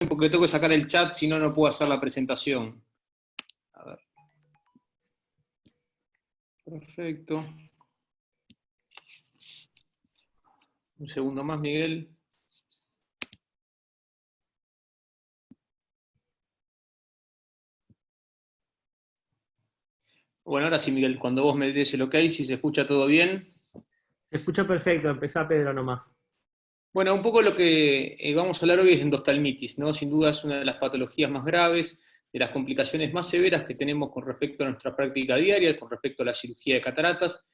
porque tengo que sacar el chat, si no, no puedo hacer la presentación. A ver. Perfecto. Un segundo más, Miguel. Bueno, ahora sí, Miguel, cuando vos me des el ok, si se escucha todo bien. Se escucha perfecto, empezá Pedro nomás. Bueno, un poco lo que vamos a hablar hoy es endoftalmitis, ¿no? Sin duda es una de las patologías más graves, de las complicaciones más severas que tenemos con respecto a nuestra práctica diaria, con respecto a la cirugía de cataratas,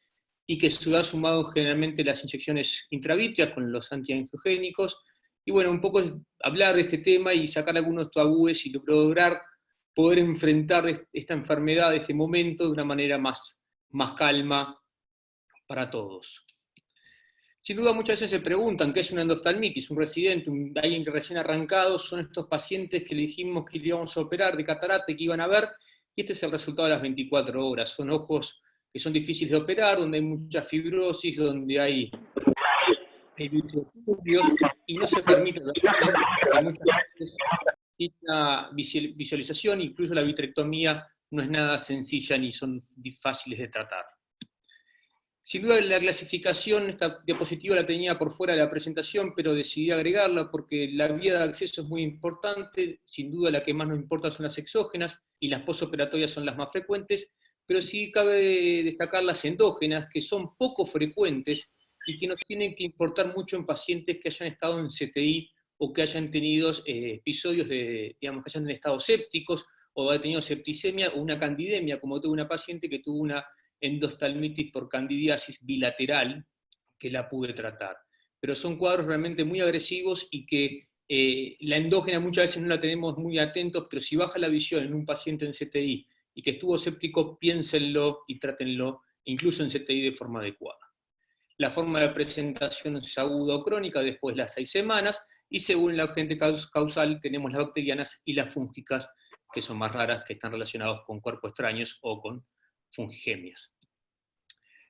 y que se ha sumado generalmente las inyecciones intravítreas con los antiangiogénicos. Y bueno, un poco es hablar de este tema y sacar algunos tabúes y lograr poder enfrentar esta enfermedad, este momento, de una manera más calma para todos. Sin duda muchas veces se preguntan qué es una endoftalmitis, un residente, alguien que recién arrancado, son estos pacientes que le dijimos que le íbamos a operar de catarata y que iban a ver, y este es el resultado de las 24 horas. Son ojos que son difíciles de operar, donde hay mucha fibrosis, donde hay vitreotubios, y no se permite ver bien, porque muchas veces necesita visualización, incluso la vitrectomía no es nada sencilla ni son fáciles de tratar. Sin duda la clasificación, esta diapositiva la tenía por fuera de la presentación, pero decidí agregarla porque la vía de acceso es muy importante, sin duda la que más nos importa son las exógenas, y las posoperatorias son las más frecuentes, pero sí cabe destacar las endógenas, que son poco frecuentes, y que nos tienen que importar mucho en pacientes que hayan estado en CTI, o que hayan tenido episodios de, digamos, que hayan estado sépticos, o hayan tenido septicemia, o una candidemia, como tuve una paciente que tuvo una endoftalmitis por candidiasis bilateral, que la pude tratar. Pero son cuadros realmente muy agresivos y que la endógena muchas veces no la tenemos muy atentos, pero si baja la visión en un paciente en CTI y que estuvo séptico, piénsenlo y trátenlo, incluso en CTI de forma adecuada. La forma de presentación es aguda o crónica después de las 6 semanas, y según la agente causal tenemos las bacterianas y las fúngicas, que son más raras, que están relacionados con cuerpos extraños o con fungigemias.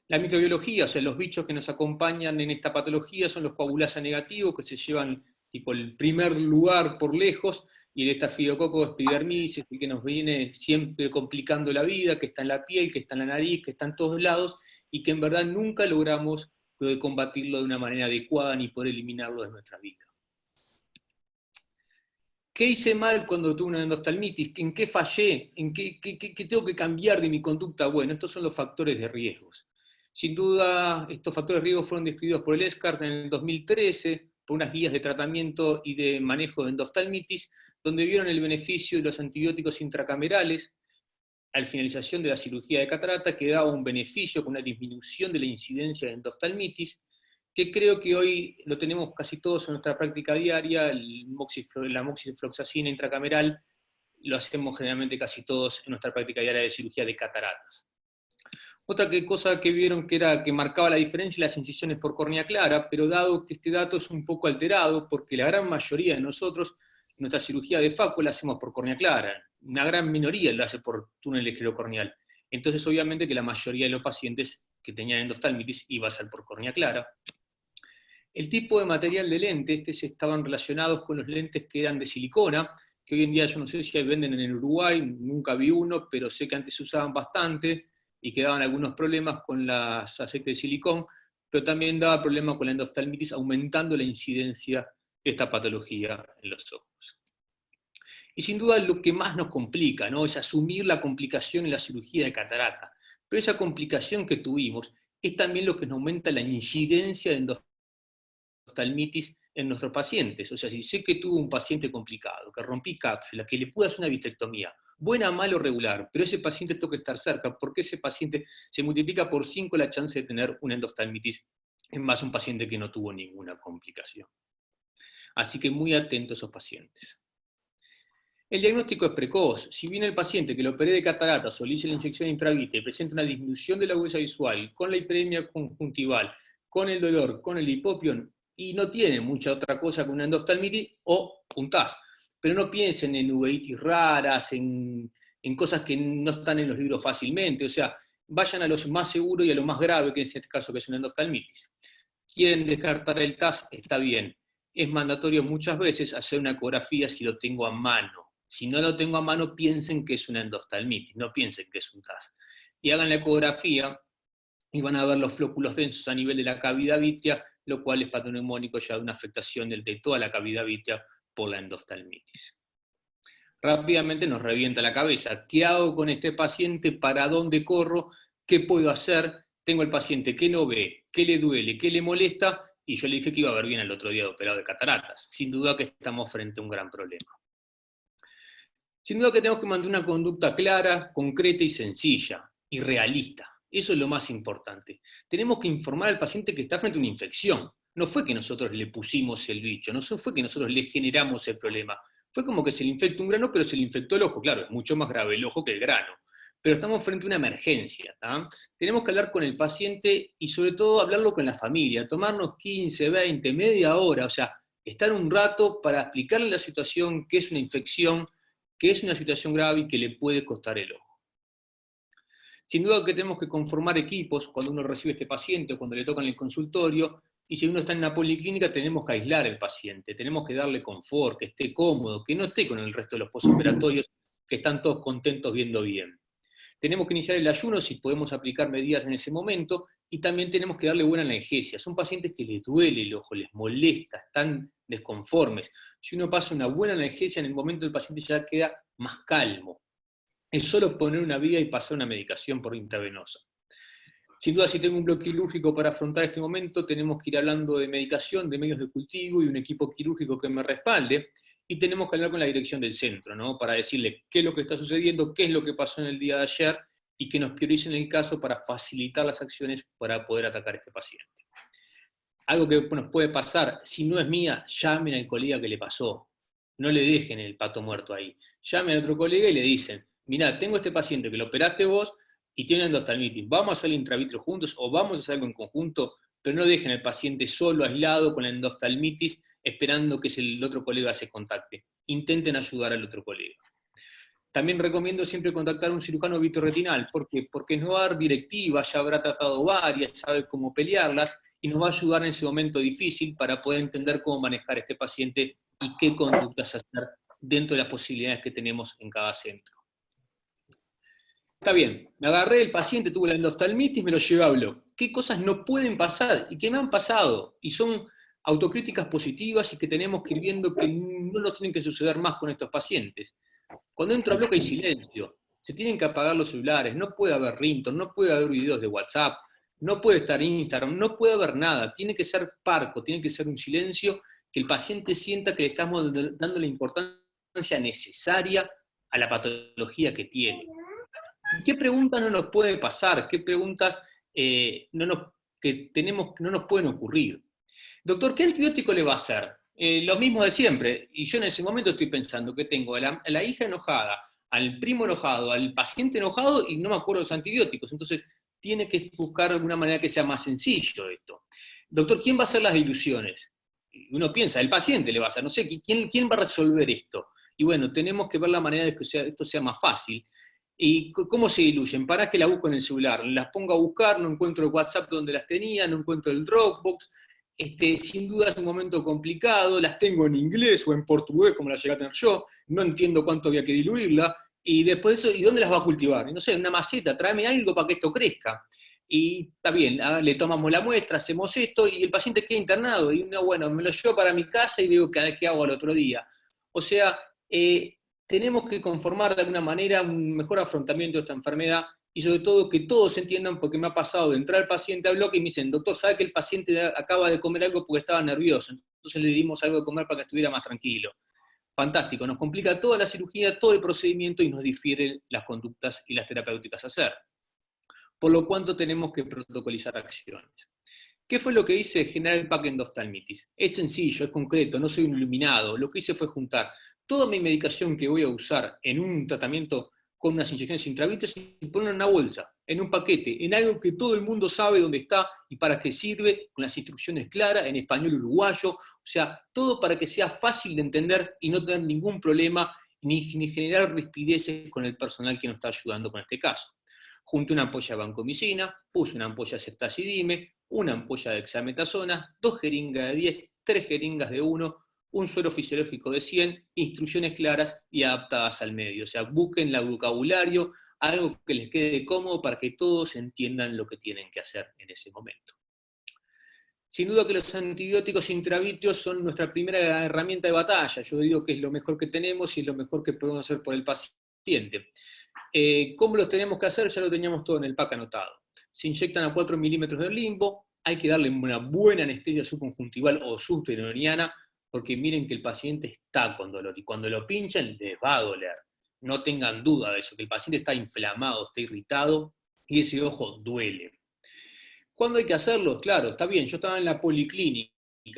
La microbiología, o sea, los bichos que nos acompañan en esta patología son los coagulasa negativos, que se llevan tipo el primer lugar por lejos, y el estafilococo epidermidis, el que nos viene siempre complicando la vida, que está en la piel, que está en la nariz, que está en todos lados, y que en verdad nunca logramos combatirlo de una manera adecuada ni poder eliminarlo de nuestra vida. ¿Qué hice mal cuando tuve una endoftalmitis? ¿En qué fallé? ¿En qué tengo que cambiar de mi conducta? Bueno, estos son los factores de riesgos. Sin duda, estos factores de riesgo fueron descritos por el ESCART en el 2013, por unas guías de tratamiento y de manejo de endoftalmitis, donde vieron el beneficio de los antibióticos intracamerales al finalización de la cirugía de catarata, que daba un beneficio con una disminución de la incidencia de endoftalmitis, que creo que hoy lo tenemos casi todos en nuestra práctica diaria, la moxifloxacina intracameral, lo hacemos generalmente casi todos en nuestra práctica diaria de cirugía de cataratas. Otra cosa que vieron que marcaba la diferencia, las incisiones por córnea clara, pero dado que este dato es un poco alterado, porque la gran mayoría de nosotros, nuestra cirugía de faco la hacemos por córnea clara, una gran minoría lo hace por túnel esclerocorneal. Entonces, obviamente que la mayoría de los pacientes que tenían endoftalmitis iba a ser por córnea clara. El tipo de material de lentes, estaban relacionados con los lentes que eran de silicona, que hoy en día yo no sé si venden en el Uruguay, nunca vi uno, pero sé que antes se usaban bastante, y que daban algunos problemas con las aceites de silicón, pero también daba problemas con la endoftalmitis, aumentando la incidencia de esta patología en los ojos. Y sin duda lo que más nos complica, ¿no?, es asumir la complicación en la cirugía de catarata. Pero esa complicación que tuvimos es también lo que nos aumenta la incidencia de endoftalmitis en nuestros pacientes. O sea, si sé que tuve un paciente complicado, que rompí cápsula, que le pude hacer una vitrectomía, buena, mala o regular, pero ese paciente toca estar cerca, porque ese paciente se multiplica por 5 la chance de tener una endoftalmitis en más un paciente que no tuvo ninguna complicación. Así que muy atentos a esos pacientes. El diagnóstico es precoz. Si bien el paciente que lo operé de cataratas o le hice la inyección intravítrea presenta una disminución de la agudeza visual, con la hiperemia conjuntival, con el dolor, con el hipopión, y no tiene mucha otra cosa que una endoftalmitis o un TAS. Pero no piensen en uveitis raras, en cosas que no están en los libros fácilmente. O sea, vayan a lo más seguro y a lo más grave, que en este caso que es una endoftalmitis. Quieren descartar el TAS, está bien. es mandatorio muchas veces hacer una ecografía si lo tengo a mano. Si no lo tengo a mano, piensen que es una endoftalmitis, no piensen que es un TAS. Y hagan la ecografía y van a ver los flóculos densos a nivel de la cavidad vítrea, lo cual es patoneumónico ya de una afectación de toda la cavidad vítrea por la endoftalmitis. Rápidamente nos revienta la cabeza. ¿Qué hago con este paciente? ¿Para dónde corro? ¿Qué puedo hacer? Tengo el paciente que no ve, que le duele, que le molesta, y yo le dije que iba a ver bien el otro día operado de cataratas. Sin duda que estamos frente a un gran problema. Sin duda que tenemos que mantener una conducta clara, concreta y sencilla, y realista. Eso es lo más importante. Tenemos que informar al paciente que está frente a una infección. No fue que nosotros le pusimos el bicho, no fue que nosotros le generamos el problema. Fue como que se le infecta un grano, pero se le infectó el ojo. Claro, es mucho más grave el ojo que el grano. Pero estamos frente a una emergencia. ¿tá? Tenemos que hablar con el paciente y sobre todo hablarlo con la familia. Tomarnos 15, 20, media hora, o sea, estar un rato para explicarle la situación, qué es una infección, que es una situación grave y que le puede costar el ojo. Sin duda que tenemos que conformar equipos cuando uno recibe a este paciente o cuando le tocan el consultorio, y si uno está en una policlínica tenemos que aislar al paciente, tenemos que darle confort, que esté cómodo, que no esté con el resto de los postoperatorios, que están todos contentos viendo bien. Tenemos que iniciar el ayuno si podemos aplicar medidas en ese momento, y también tenemos que darle buena analgesia. Son pacientes que les duele el ojo, les molesta, están desconformes. Si uno pasa una buena analgesia, en el momento el paciente ya queda más calmo. Es solo poner una vía y pasar una medicación por intravenosa. Sin duda, si tengo un bloque quirúrgico para afrontar este momento, tenemos que ir hablando de medicación, de medios de cultivo y un equipo quirúrgico que me respalde, y tenemos que hablar con la dirección del centro, ¿no? Para decirle qué es lo que está sucediendo, qué es lo que pasó en el día de ayer, y que nos prioricen el caso para facilitar las acciones para poder atacar a este paciente. Algo que nos puede pasar, si no es mía, llamen al colega que le pasó. No le dejen el pato muerto ahí. Llamen a otro colega y le dicen, mirá, tengo este paciente que lo operaste vos y tiene endoftalmitis, vamos a hacer el intravitro juntos o vamos a hacer algo en conjunto, pero no dejen al paciente solo, aislado, con la endoftalmitis, esperando que el otro colega se contacte. Intenten ayudar al otro colega. También recomiendo siempre contactar a un cirujano vitroretinal. ¿Por qué? Porque nos va a dar directivas, ya habrá tratado varias, sabe cómo pelearlas, y nos va a ayudar en ese momento difícil para poder entender cómo manejar a este paciente y qué conductas hacer dentro de las posibilidades que tenemos en cada centro. Está bien, me agarré el paciente, tuvo la endoftalmitis, me lo llevé a Block. ¿Qué cosas no pueden pasar y qué me han pasado? Y son autocríticas positivas y que tenemos que ir viendo que no nos tienen que suceder más con estos pacientes. Cuando entro a Block hay silencio, se tienen que apagar los celulares, no puede haber ringtone, no puede haber videos de WhatsApp, no puede estar Instagram, no puede haber nada, tiene que ser parco, tiene que ser un silencio, que el paciente sienta que le estamos dando la importancia necesaria a la patología que tiene. ¿Qué preguntas no nos puede pasar? ¿Qué preguntas no nos pueden ocurrir? Doctor, ¿qué antibiótico le va a hacer? Lo mismo de siempre. Y yo en ese momento estoy pensando que tengo a la hija enojada, al primo enojado, al paciente enojado y no me acuerdo de los antibióticos. Entonces, tiene que buscar alguna manera que sea más sencillo esto. Doctor, ¿quién va a hacer las diluciones? Uno piensa, el paciente le va a hacer, no sé, ¿quién va a resolver esto? Y bueno, tenemos que ver la manera de que esto sea más fácil. ¿Y cómo se diluyen? ¿Para qué las busco en el celular? Las pongo a buscar, no encuentro el WhatsApp donde las tenía, no encuentro el Dropbox. Sin duda es un momento complicado, las tengo en inglés o en portugués, como las llegué a tener yo, no entiendo cuánto había que diluirla, y después de eso, ¿y dónde las va a cultivar? No sé, en una maceta, tráeme algo para que esto crezca. Y está bien, le tomamos la muestra, hacemos esto, y el paciente queda internado, y bueno, me lo llevo para mi casa y veo qué hago al otro día. O sea, tenemos que conformar de alguna manera un mejor afrontamiento de esta enfermedad, y sobre todo que todos entiendan, porque me ha pasado de entrar el paciente al bloque y me dicen, doctor, ¿sabe que el paciente acaba de comer algo porque estaba nervioso? Entonces le dimos algo de comer para que estuviera más tranquilo. Fantástico, nos complica toda la cirugía, todo el procedimiento y nos difiere las conductas y las terapéuticas a hacer. Por lo cual tenemos que protocolizar acciones. ¿Qué fue lo que hice? Generar el pack endoftalmitis. Es sencillo, es concreto, no soy un iluminado. Lo que hice fue juntar toda mi medicación que voy a usar en un tratamiento con unas inyecciones intravítreas y ponerla en una bolsa, en un paquete, en algo que todo el mundo sabe dónde está y para qué sirve, con las instrucciones claras, en español uruguayo, o sea, todo para que sea fácil de entender y no tener ningún problema ni generar rispideces con el personal que nos está ayudando con este caso. Junté una ampolla de vancomicina, puse una ampolla de ceftazidime, una ampolla de dexametasona, 2 jeringas de 10 3 jeringas de 1, un suero fisiológico de 100, instrucciones claras y adaptadas al medio. O sea, busquen el vocabulario, algo que les quede cómodo para que todos entiendan lo que tienen que hacer en ese momento. Sin duda que los antibióticos intravítreos son nuestra primera herramienta de batalla. Yo digo que es lo mejor que tenemos y es lo mejor que podemos hacer por el paciente. ¿Cómo los tenemos que hacer? Ya lo teníamos todo en el pack anotado. Se inyectan a 4 milímetros del limbo, hay que darle una buena anestesia subconjuntival o subtenoniana, porque miren que el paciente está con dolor, y cuando lo pinchan les va a doler. No tengan duda de eso, que el paciente está inflamado, está irritado, y ese ojo duele. ¿Cuándo hay que hacerlo? Claro, está bien, yo estaba en la policlínica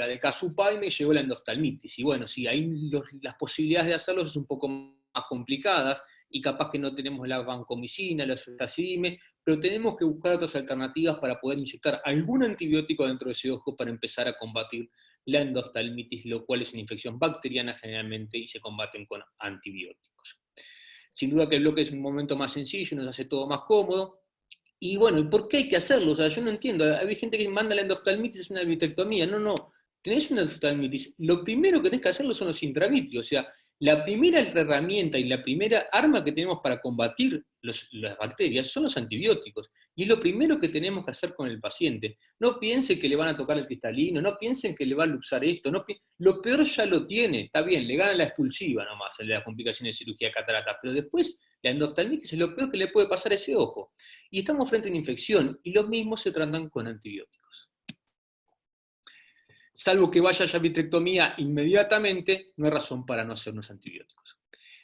de Casupá y me llegó la endoftalmitis, y bueno, sí, ahí las posibilidades de hacerlo son un poco más complicadas, y capaz que no tenemos la vancomicina, la cetazidime, pero tenemos que buscar otras alternativas para poder inyectar algún antibiótico dentro de ese ojo para empezar a combatir la endoftalmitis, lo cual es una infección bacteriana generalmente y se combaten con antibióticos. Sin duda que el bloque es un momento más sencillo, nos hace todo más cómodo. Y bueno, ¿y por qué hay que hacerlo? O sea, yo no entiendo. Hay gente que manda la endoftalmitis, es una vitrectomía. No, no. Tenés una endoftalmitis, lo primero que tenés que hacerlo son los intravitrios. O sea, la primera herramienta y la primera arma que tenemos para combatir las bacterias son los antibióticos. Y es lo primero que tenemos que hacer con el paciente. No piensen que le van a tocar el cristalino, no piensen que le va a luxar esto. Lo peor ya lo tiene, está bien, le gana la expulsiva nomás, en las complicaciones de cirugía de catarata, pero después la endoftalmitis es lo peor que le puede pasar a ese ojo. Y estamos frente a una infección, y lo mismo se tratan con antibióticos. Salvo que vaya ya a vitrectomía inmediatamente, no hay razón para no hacernos antibióticos.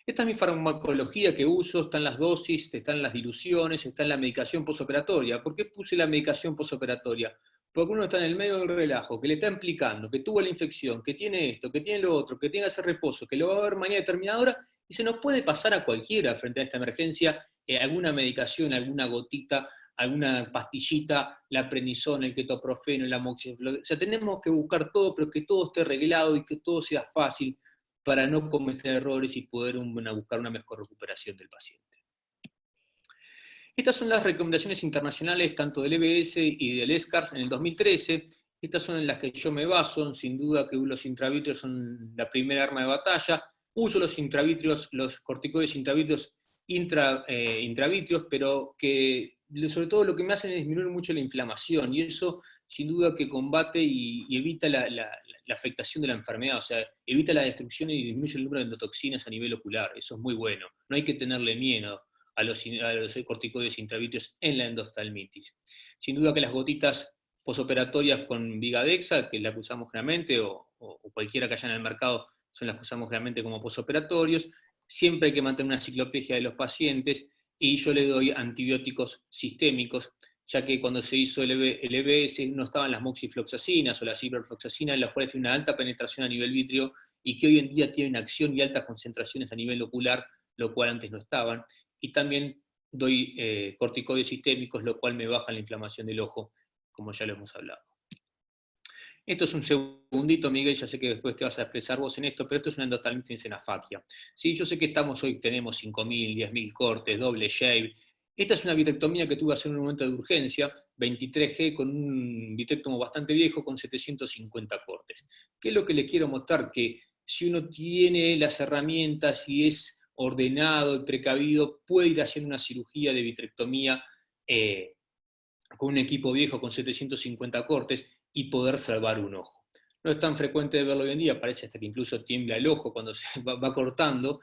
Esta es mi farmacología que uso, están las dosis, están las diluciones, está en la medicación posoperatoria. ¿Por qué puse la medicación posoperatoria? Porque uno está en el medio del relajo, que le está implicando, que tuvo la infección, que tiene esto, que tiene lo otro, que tiene que hacer reposo, que lo va a ver mañana determinada hora, y se nos puede pasar a cualquiera frente a esta emergencia, alguna medicación, alguna gotita, alguna pastillita, la prednisona, el ketoprofeno, el amoxicilina. O sea, tenemos que buscar todo, pero que todo esté arreglado y que todo sea fácil para no cometer errores y poder buscar una mejor recuperación del paciente. Estas son las recomendaciones internacionales tanto del EBS y del ESCARS en el 2013. Estas son en las que yo me baso, sin duda que los intravítreos son la primera arma de batalla. Uso los intravítrios, los corticoides intravítreos intravítreos, pero que sobre todo lo que me hacen es disminuir mucho la inflamación, y eso sin duda que combate y evita la afectación de la enfermedad, o sea, evita la destrucción y disminuye el número de endotoxinas a nivel ocular. Eso es muy bueno. No hay que tenerle miedo a los corticoides intravítreos en la endoftalmitis. Sin duda que las gotitas posoperatorias con Vigadexa, que es la que usamos generalmente, o cualquiera que haya en el mercado, son las que usamos generalmente como posoperatorios. Siempre hay que mantener una ciclopegia de los pacientes, y yo le doy antibióticos sistémicos, ya que cuando se hizo el EBS no estaban las moxifloxacinas o las ciprofloxacinas, las cuales tienen una alta penetración a nivel vítreo y que hoy en día tienen acción y altas concentraciones a nivel ocular, lo cual antes no estaban. Y también doy corticoides sistémicos, lo cual me baja la inflamación del ojo, como ya lo hemos hablado. Esto es un segundito, Miguel, ya sé que después te vas a expresar vos en esto, pero esto es una endoftalmitis en afasia. Sí, yo sé que hoy tenemos 5.000, 10.000 cortes, doble shave. Esta es una vitrectomía que tuve que hacer en un momento de urgencia, 23G, con un vitrectomo bastante viejo, con 750 cortes. ¿Qué es lo que les quiero mostrar? Que si uno tiene las herramientas y es ordenado y precavido, puede ir haciendo una cirugía de vitrectomía con un equipo viejo con 750 cortes y poder salvar un ojo. No es tan frecuente de verlo hoy en día, parece hasta que incluso tiembla el ojo cuando se va cortando,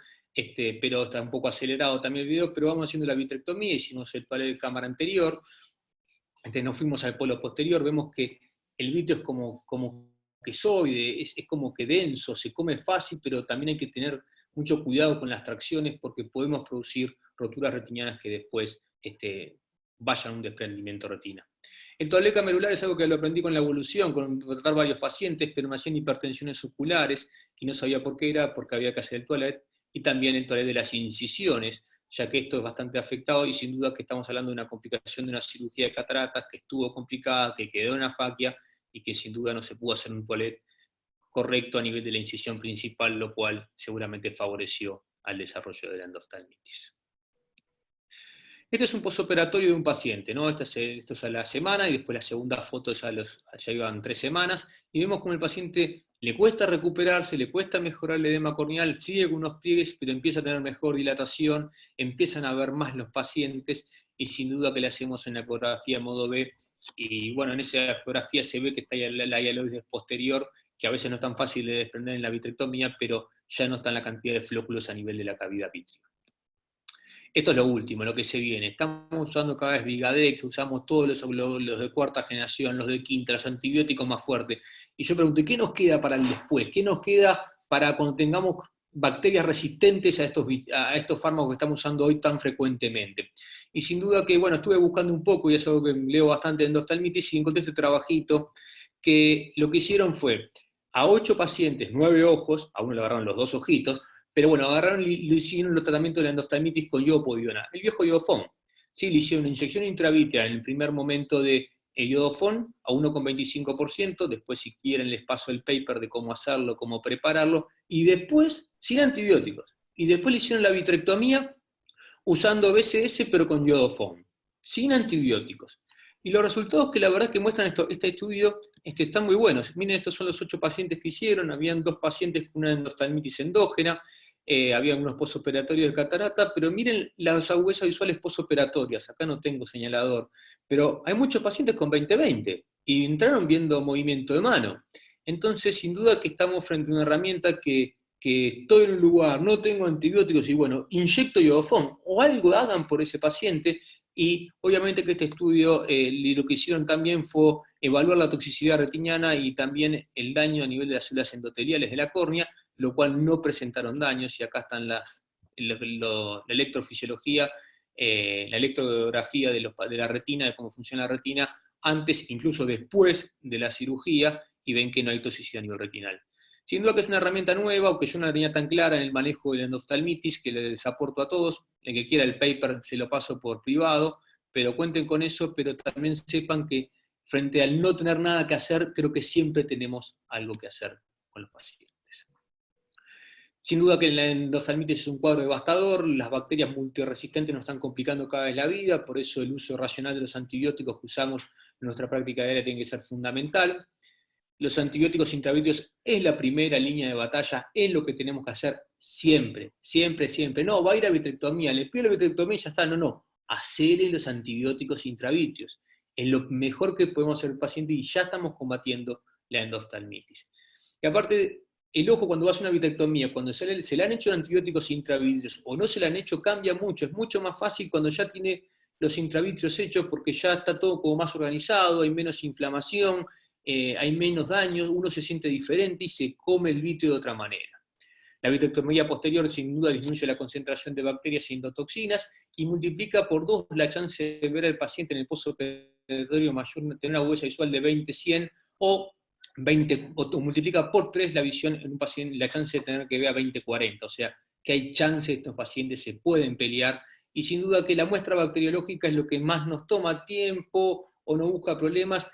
pero está un poco acelerado también el video, pero vamos haciendo la vitrectomía, hicimos el panel de cámara anterior, nos fuimos al polo posterior, vemos que el vítreo es como quesoide, es como que denso, se come fácil, pero también hay que tener mucho cuidado con las tracciones porque podemos producir roturas retinianas que después vayan a un desprendimiento retina. El toalé camerular es algo que lo aprendí con la evolución, con tratar varios pacientes, pero me hacían hipertensiones oculares y no sabía por qué era, porque había que hacer el toilet, y también el toilet de las incisiones, ya que esto es bastante afectado y sin duda que estamos hablando de una complicación de una cirugía de cataratas que estuvo complicada, que quedó en afaquia y que sin duda no se pudo hacer un toilet correcto a nivel de la incisión principal, lo cual seguramente favoreció al desarrollo de la endoftalmitis. Este es un postoperatorio de un paciente, ¿no? Esto es a la semana, y después la segunda foto ya iban 3 semanas, y vemos como el paciente le cuesta recuperarse, le cuesta mejorar el edema corneal, sigue con unos pliegues, pero empieza a tener mejor dilatación, empiezan a ver más los pacientes, y sin duda que le hacemos una ecografía modo B, y bueno, en esa ecografía se ve que está la hialoides posterior, que a veces no es tan fácil de desprender en la vitrectomía, pero ya no está en la cantidad de flóculos a nivel de la cavidad vitrea. Esto es lo último, lo que se viene. Estamos usando cada vez Vigadex, usamos todos los de cuarta generación, los de quinta, los antibióticos más fuertes. Y yo pregunté, ¿qué nos queda para el después? ¿Qué nos queda para cuando tengamos bacterias resistentes a estos fármacos que estamos usando hoy tan frecuentemente? Y sin duda que, bueno, estuve buscando un poco, y es algo que leo bastante en endoftalmitis, y encontré este trabajito, que lo que hicieron fue, a 8 pacientes, 9 ojos, a uno le agarraron los 2 ojitos, pero bueno, agarraron y lo hicieron los tratamientos de la endoftalmitis con iodopodiona, el viejo iodofón. Sí, le hicieron una inyección intravítrea en el primer momento de iodofón a 1,25%, después si quieren les paso el paper de cómo hacerlo, cómo prepararlo, y después sin antibióticos. Y después le hicieron la vitrectomía usando BCS pero con iodofón, sin antibióticos. Y los resultados que la verdad que muestran este estudio están muy buenos. Miren, estos son los 8 pacientes que hicieron, habían 2 pacientes con una endoftalmitis endógena, había unos posoperatorios de catarata, pero miren las agudezas visuales posoperatorias, acá no tengo señalador, pero hay muchos pacientes con 20/20, y entraron viendo movimiento de mano. Entonces, sin duda que estamos frente a una herramienta que estoy en un lugar, no tengo antibióticos, y bueno, inyecto iodofón, o algo hagan por ese paciente. Y obviamente que este estudio lo que hicieron también fue evaluar la toxicidad retiniana y también el daño a nivel de las células endoteliales de la córnea, lo cual no presentaron daños, y acá están la electrofisiología, la electrografía de la retina, de cómo funciona la retina, antes, incluso después de la cirugía, y ven que no hay toxicidad a nivel retinal. Sin duda que es una herramienta nueva, aunque yo no la tenía tan clara en el manejo de la endoftalmitis, que les aporto a todos. El que quiera el paper se lo paso por privado, pero cuenten con eso, pero también sepan que frente al no tener nada que hacer, creo que siempre tenemos algo que hacer con los pacientes. Sin duda que la endoftalmitis es un cuadro devastador, las bacterias multiresistentes nos están complicando cada vez la vida, por eso el uso racional de los antibióticos que usamos en nuestra práctica diaria tiene que ser fundamental. Los antibióticos intravítreos es la primera línea de batalla, es lo que tenemos que hacer siempre, siempre, siempre. No, va a ir a vitrectomía, le pido la vitrectomía y ya está. No, no, hacerle los antibióticos intravítreos. Es lo mejor que podemos hacer al paciente, y ya estamos combatiendo la endoftalmitis. Y aparte, el ojo cuando va a hacer una vitrectomía, cuando se le han hecho antibióticos intravítreos o no se le han hecho, cambia mucho. Es mucho más fácil cuando ya tiene los intravítreos hechos, porque ya está todo como más organizado, hay menos inflamación, hay menos daño, uno se siente diferente y se come el vítreo de otra manera. La vitrectomía posterior sin duda disminuye la concentración de bacterias y endotoxinas y multiplica por 2 la chance de ver al paciente en el postoperatorio mayor, tener una agudeza visual de 20/100, o multiplica por 3 la visión en un paciente, la chance de tener que ver a 20/40, o sea que hay chance de estos pacientes se pueden pelear, y sin duda que la muestra bacteriológica es lo que más nos toma tiempo o no busca problemas,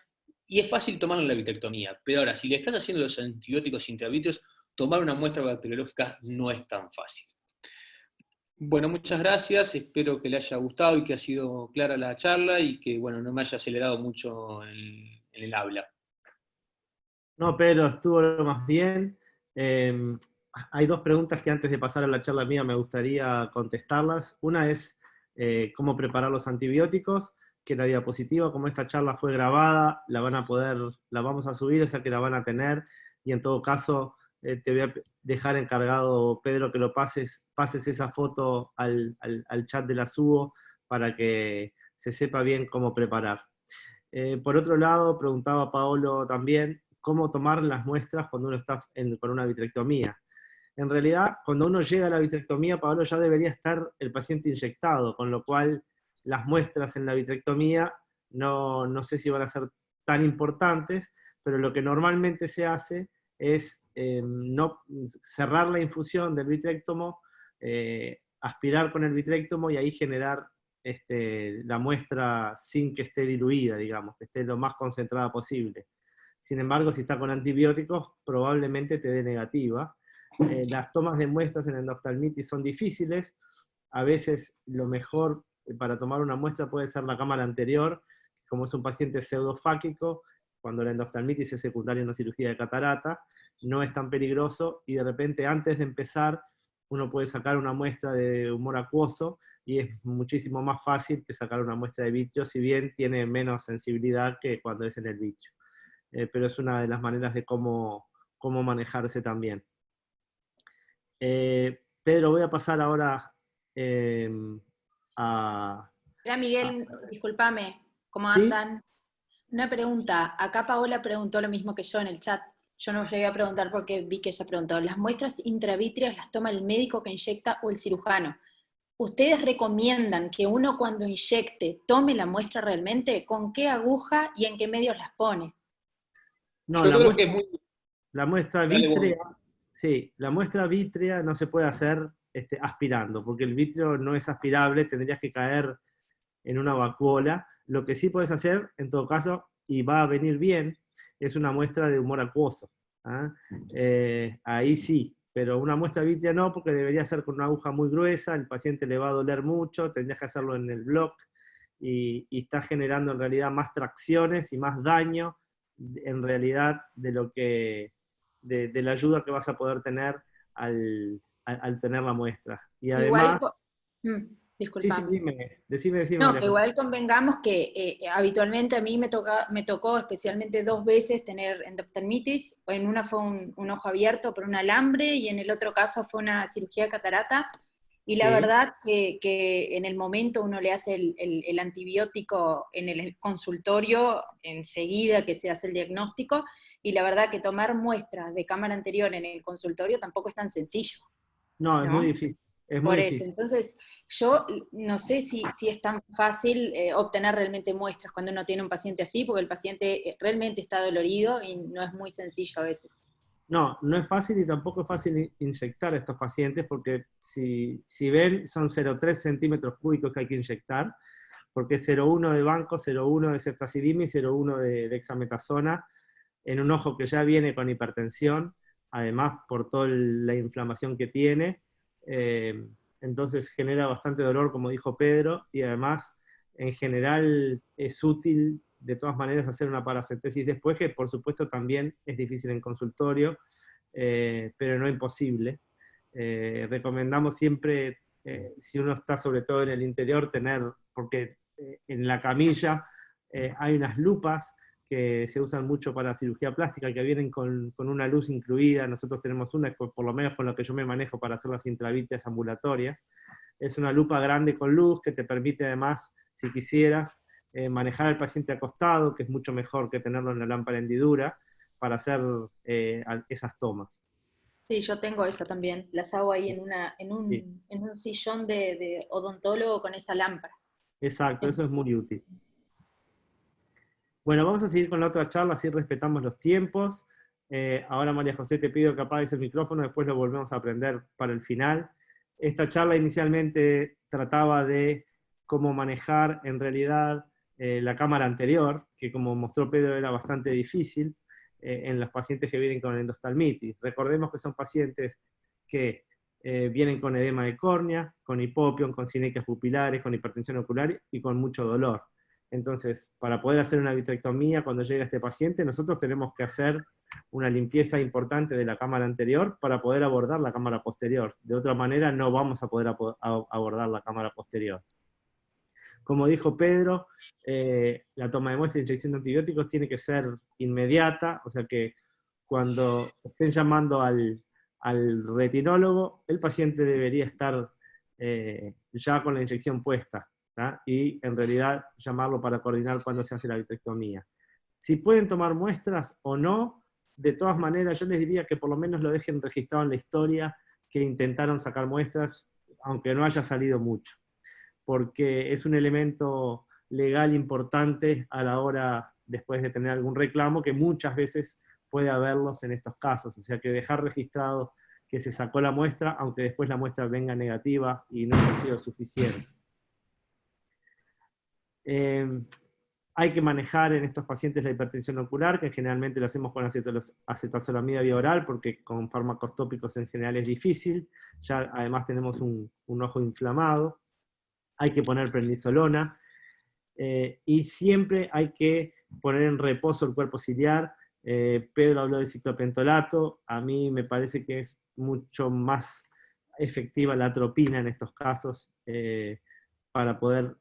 y es fácil tomarlo en la vitrectomía. Pero ahora, si le estás haciendo los antibióticos intravítreos, tomar una muestra bacteriológica no es tan fácil. Bueno, muchas gracias, espero que le haya gustado y que haya sido clara la charla, y que bueno, no me haya acelerado mucho en el habla. No, Pedro, estuvo lo más bien. Hay 2 preguntas que antes de pasar a la charla mía me gustaría contestarlas. Una es cómo preparar los antibióticos, que la diapositiva, como esta charla fue grabada, la vamos a subir, o sea que la van a tener, y en todo caso te voy a dejar encargado, Pedro, que pases esa foto al chat de la subo para que se sepa bien cómo preparar. Por otro lado, preguntaba Paolo también, cómo tomar las muestras cuando uno está con una vitrectomía. En realidad, cuando uno llega a la vitrectomía, Paolo, ya debería estar el paciente inyectado, con lo cual las muestras en la vitrectomía no sé si van a ser tan importantes, pero lo que normalmente se hace es no cerrar la infusión del vitrectomo, aspirar con el vitrectomo y ahí generar la muestra sin que esté diluida, digamos, que esté lo más concentrada posible. Sin embargo, si está con antibióticos, probablemente te dé negativa. Las tomas de muestras en endoftalmitis son difíciles. A veces lo mejor para tomar una muestra puede ser la cámara anterior, como es un paciente pseudofáquico, cuando la endoftalmitis es secundaria a una cirugía de catarata, no es tan peligroso, y de repente antes de empezar uno puede sacar una muestra de humor acuoso, y es muchísimo más fácil que sacar una muestra de vitrio, si bien tiene menos sensibilidad que cuando es en el vitrio. Pero es una de las maneras de cómo manejarse también. Pedro, voy a pasar ahora a... Hola Miguel, discúlpame, ¿cómo ¿Sí? andan? Una pregunta, acá Paola preguntó lo mismo que yo en el chat. Yo no llegué a preguntar porque vi que ella preguntó. ¿Las muestras intravítreas las toma el médico que inyecta o el cirujano? ¿Ustedes recomiendan que uno cuando inyecte tome la muestra realmente? ¿Con qué aguja y en qué medios las pone? No, Yo creo que es muy... la muestra Dale vos. vítrea, sí, la muestra vítrea no se puede hacer aspirando, porque el vitrio no es aspirable, tendrías que caer en una vacuola. Lo que sí puedes hacer, en todo caso, y va a venir bien, es una muestra de humor acuoso. ¿Ah? Ahí sí, pero una muestra vítrea no, porque debería ser con una aguja muy gruesa, el paciente le va a doler mucho, tendrías que hacerlo en el block, y está generando en realidad más tracciones y más daño, en realidad, de lo que de la ayuda que vas a poder tener al tener la muestra. Y Igual, además, sí, sí, discúlpame. decime, No, María que José. igual convengamos que habitualmente a mí me tocó especialmente 2 veces tener endoftalmitis. En una fue un ojo abierto por un alambre y en el otro caso fue una cirugía de catarata. Y la Sí. verdad que en el momento uno le hace el antibiótico en el consultorio enseguida que se hace el diagnóstico, y la verdad que tomar muestras de cámara anterior en el consultorio tampoco es tan sencillo, No, es muy ¿no? difícil, es muy Por eso, difícil. entonces yo no sé si es tan fácil obtener realmente muestras cuando uno tiene un paciente así, porque el paciente realmente está dolorido y no es muy sencillo a veces. No, no es fácil, y tampoco es fácil inyectar a estos pacientes, porque si ven, son 0,3 centímetros cúbicos que hay que inyectar, porque es 0,1 de banco, 0,1 de ceftazidime y 0,1 de dexametasona, en un ojo que ya viene con hipertensión, además por toda la inflamación que tiene. Entonces genera bastante dolor, como dijo Pedro, y además en general es útil de todas maneras hacer una paracentesis después, que por supuesto también es difícil en consultorio, pero no imposible. Recomendamos siempre, si uno está sobre todo en el interior, tener, porque en la camilla hay unas lupas que se usan mucho para cirugía plástica, que vienen con una luz incluida. Nosotros tenemos una, por lo menos con la que yo me manejo para hacer las intravítreas ambulatorias. Es una lupa grande con luz que te permite además, si quisieras, manejar al paciente acostado, que es mucho mejor que tenerlo en la lámpara hendidura, para hacer esas tomas. Sí, yo tengo esa también, las hago ahí Sí, en un sillón de odontólogo con esa lámpara. exacto, eso es muy útil. Bueno, vamos a seguir con la otra charla, así respetamos los tiempos. Ahora, María José, te pido que apagues el micrófono, después lo volvemos a aprender para el final. Esta charla inicialmente trataba de cómo manejar en realidad la cámara anterior, que como mostró Pedro era bastante difícil en los pacientes que vienen con endoftalmitis. Recordemos que son pacientes que vienen con edema de córnea, con hipopión, con sinequias pupilares, con hipertensión ocular y con mucho dolor. Entonces, para poder hacer una vitrectomía cuando llega este paciente, nosotros tenemos que hacer una limpieza importante de la cámara anterior para poder abordar la cámara posterior. De otra manera, no vamos a poder abordar la cámara posterior. Como dijo Pedro, la toma de muestra y inyección de antibióticos tiene que ser inmediata, o sea que cuando estén llamando al retinólogo, el paciente debería estar ya con la inyección puesta, ¿tá? Y en realidad llamarlo para coordinar cuándo se hace la vitrectomía. Si pueden tomar muestras o no, de todas maneras yo les diría que por lo menos lo dejen registrado en la historia, que intentaron sacar muestras, aunque no haya salido mucho, porque es un elemento legal importante a la hora, después de tener algún reclamo, que muchas veces puede haberlos en estos casos. O sea que dejar registrado que se sacó la muestra, aunque después la muestra venga negativa y no haya sido suficiente. Hay que manejar en estos pacientes la hipertensión ocular, que generalmente lo hacemos con acetazolamida vía oral, porque con fármacos tópicos en general es difícil. Ya además tenemos un ojo inflamado. Hay que poner prednisolona, y siempre hay que poner en reposo el cuerpo ciliar, Pedro habló de ciclopentolato, a mí me parece que es mucho más efectiva la atropina en estos casos para poder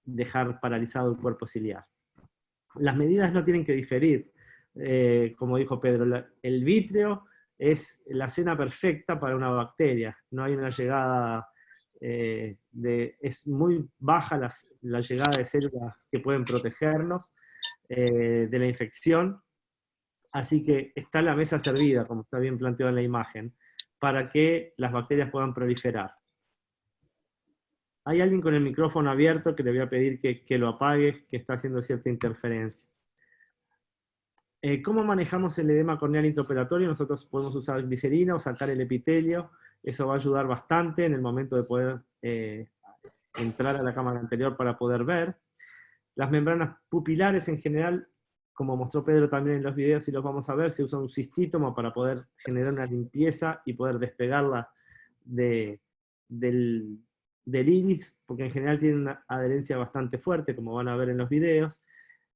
dejar paralizado el cuerpo ciliar. Las medidas no tienen que diferir, como dijo Pedro, el vítreo es la cena perfecta para una bacteria, no hay una llegada, es muy baja la llegada de células que pueden protegernos de la infección, así que está la mesa servida, como está bien planteado en la imagen, para que las bacterias puedan proliferar. Hay alguien con el micrófono abierto que le voy a pedir que lo apague, que está haciendo cierta interferencia. ¿Cómo manejamos el edema corneal intraoperatorio? Nosotros podemos usar glicerina o sacar el epitelio. Eso va a ayudar bastante en el momento de poder entrar a la cámara anterior para poder ver. Las membranas pupilares en general, como mostró Pedro también en los videos y los vamos a ver, se usa un cistítomo para poder generar una limpieza y poder despegarla del iris, porque en general tiene una adherencia bastante fuerte, como van a ver en los videos.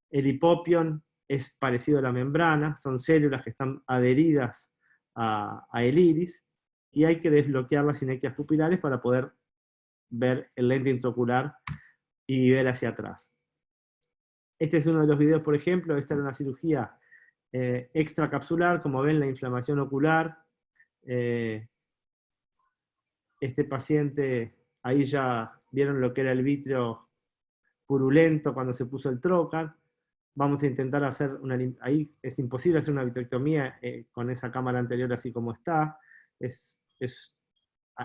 El hipopion es parecido a la membrana, son células que están adheridas a el iris, y hay que desbloquear las sinequias pupilares para poder ver el lente intraocular y ver hacia atrás. Este es uno de los videos, por ejemplo. Esta era una cirugía extracapsular, como ven, la inflamación ocular. Este paciente, ahí ya vieron lo que era el vítreo purulento cuando se puso el trocar. Vamos a intentar hacer ahí es imposible hacer una vitrectomía con esa cámara anterior así como está.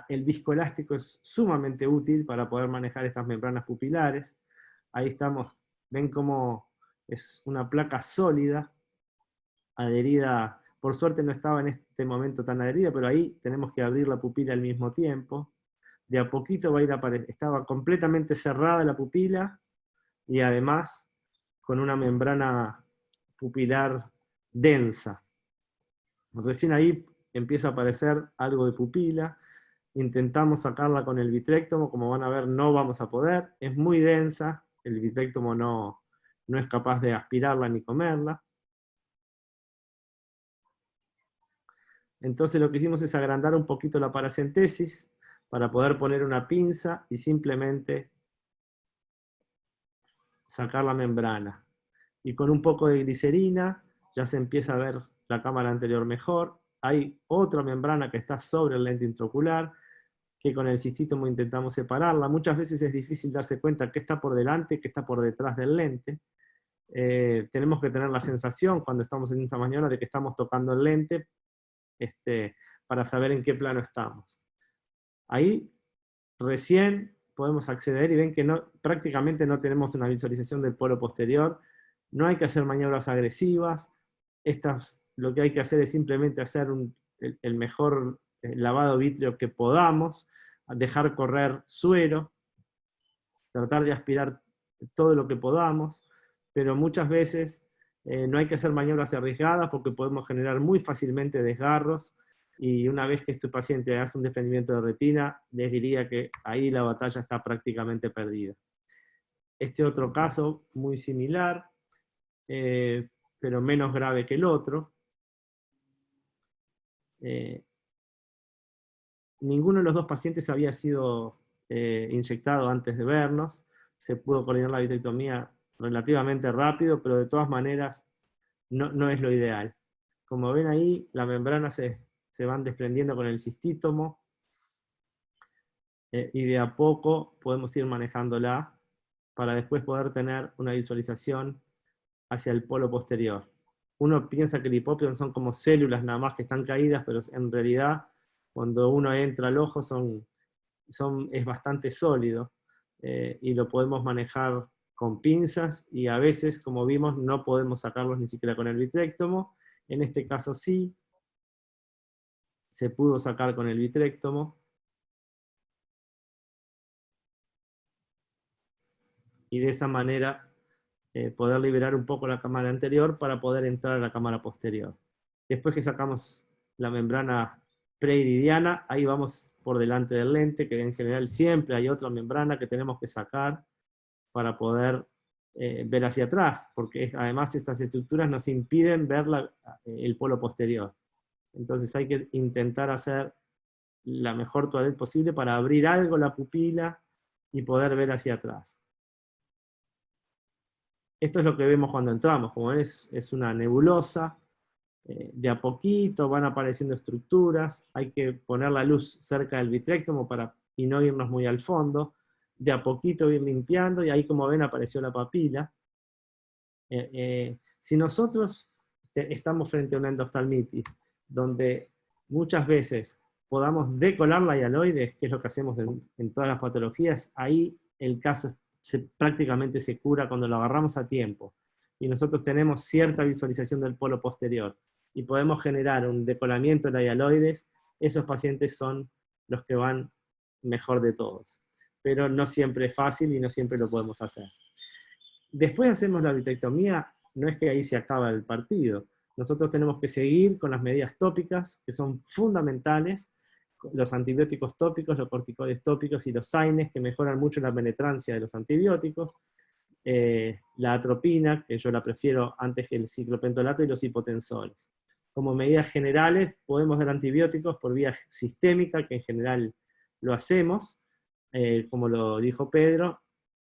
El viscoelástico es sumamente útil para poder manejar estas membranas pupilares. Ahí estamos, ven cómo es una placa sólida, adherida, por suerte no estaba en este momento tan adherida, pero ahí tenemos que abrir la pupila al mismo tiempo. De a poquito va a ir apareciendo, estaba completamente cerrada la pupila, y además con una membrana pupilar densa. Recién ahí empieza a aparecer algo de pupila, intentamos sacarla con el vitrectomo, como van a ver no vamos a poder, es muy densa, el vitrectomo no es capaz de aspirarla ni comerla. Entonces lo que hicimos es agrandar un poquito la paracentesis para poder poner una pinza y simplemente sacar la membrana. Y con un poco de glicerina ya se empieza a ver la cámara anterior mejor. Hay otra membrana que está sobre el lente intraocular, que con el cistítomo intentamos separarla. Muchas veces es difícil darse cuenta qué está por delante y qué está por detrás del lente. Tenemos que tener la sensación cuando estamos en esa maniobra de que estamos tocando el lente para saber en qué plano estamos. Ahí recién podemos acceder y ven que prácticamente no tenemos una visualización del polo posterior. No hay que hacer maniobras agresivas. Lo que hay que hacer es simplemente hacer el mejor lavado vítreo que podamos, dejar correr suero, tratar de aspirar todo lo que podamos, pero muchas veces no hay que hacer maniobras arriesgadas porque podemos generar muy fácilmente desgarros, y una vez que este paciente hace un desprendimiento de retina, les diría que ahí la batalla está prácticamente perdida. Este otro caso, muy similar, pero menos grave que el otro. Ninguno de los dos pacientes había sido inyectado antes de vernos. Se pudo coordinar la vitrectomía relativamente rápido, pero de todas maneras no es lo ideal. Como ven ahí, la membrana se van desprendiendo con el cistítomo, y de a poco podemos ir manejándola para después poder tener una visualización hacia el polo posterior. Uno piensa que el hipopion son como células nada más que están caídas, pero en realidad cuando uno entra al ojo es bastante sólido, y lo podemos manejar con pinzas, y a veces, como vimos, no podemos sacarlos ni siquiera con el vitrectomo. En este caso sí, se pudo sacar con el vitrectomo. Y de esa manera poder liberar un poco la cámara anterior para poder entrar a la cámara posterior. Después que sacamos la membrana preiridiana, ahí vamos por delante del lente, que en general siempre hay otra membrana que tenemos que sacar para poder ver hacia atrás, porque además estas estructuras nos impiden ver el polo posterior. Entonces hay que intentar hacer la mejor toilette posible para abrir algo la pupila y poder ver hacia atrás. Esto es lo que vemos cuando entramos, como es una nebulosa, de a poquito van apareciendo estructuras, hay que poner la luz cerca del vitrectomo y no irnos muy al fondo, de a poquito ir limpiando, y ahí como ven apareció la papila. Si nosotros estamos frente a una endoftalmitis, donde muchas veces podamos decolar la hialoides, que es lo que hacemos en todas las patologías, ahí el caso prácticamente se cura cuando lo agarramos a tiempo, y nosotros tenemos cierta visualización del polo posterior, y podemos generar un decolamiento de la hialoides. Esos pacientes son los que van mejor de todos. Pero no siempre es fácil y no siempre lo podemos hacer. Después hacemos la vitrectomía, no es que ahí se acaba el partido. Nosotros tenemos que seguir con las medidas tópicas, que son fundamentales, los antibióticos tópicos, los corticoides tópicos y los AINES, que mejoran mucho la penetrancia de los antibióticos, la atropina, que yo la prefiero antes que el ciclopentolato, y los hipotensores. Como medidas generales, podemos dar antibióticos por vía sistémica, que en general lo hacemos, como lo dijo Pedro,